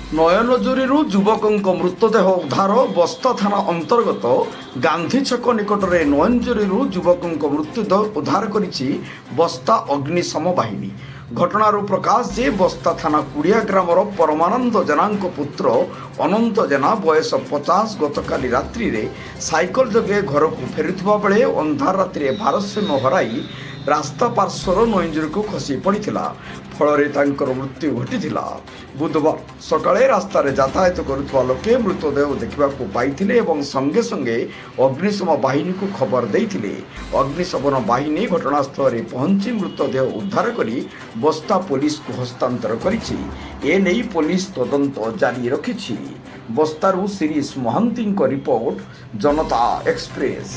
ନୟନଜୋରିରୁ ଯୁବକଙ୍କ ମୃତଦେହ ଉଦ୍ଧାର। ବସ୍ତା ଥାନା ଅନ୍ତର୍ଗତ ଗାନ୍ଧୀ ଛକ ନିକଟରେ ନୟନଜୋରିରୁ ଯୁବକଙ୍କ ମୃତଦେହ ଉଦ୍ଧାର କରିଛି ବସ୍ତା ଅଗ୍ନିଶମ ବାହିନୀ। ଘଟଣାରୁ ପ୍ରକାଶ ଯେ ବସ୍ତା ଥାନା କୁଡ଼ିଆ ଗ୍ରାମର ପରମାନନ୍ଦ ଜେନାଙ୍କ ପୁତ୍ର ଅନନ୍ତ ଜେନା ବୟସ 50 ଗତକାଲି ରାତ୍ରିରେ ସାଇକେଲ ଯୋଗେ ଘରକୁ ଫେରୁଥିବା ବେଳେ ଅନ୍ଧାର ରାତିରେ ଭାରସାମ୍ୟ ହରାଇ ରାସ୍ତା ପାର୍ଶ୍ୱର ନଈଜୋରିକୁ ଖସି ପଡ଼ିଥିଲା, ଫଳରେ ତାଙ୍କର ମୃତ୍ୟୁ ଘଟିଥିଲା। ବୁଧବାର ସକାଳେ ରାସ୍ତାରେ ଯାତାୟାତ କରୁଥିବା ଲୋକେ ମୃତଦେହ ଦେଖିବାକୁ ପାଇଥିଲେ ଏବଂ ସଙ୍ଗେ ସଙ୍ଗେ ଅଗ୍ନିଶମ ବାହିନୀକୁ ଖବର ଦେଇଥିଲେ। ଅଗ୍ନିଶମନ ବାହିନୀ ଘଟଣାସ୍ଥଳରେ ପହଞ୍ଚି ମୃତଦେହ ଉଦ୍ଧାର କରି ବସ୍ତା ପୋଲିସକୁ ହସ୍ତାନ୍ତର କରିଛି। ଏନେଇ ପୋଲିସ ତଦନ୍ତ ଜାରି ରଖିଛି। ବସ୍ତାରୁ ଶିରୀଷ ମହାନ୍ତିଙ୍କ ରିପୋର୍ଟ, ଜନତା ଏକ୍ସପ୍ରେସ।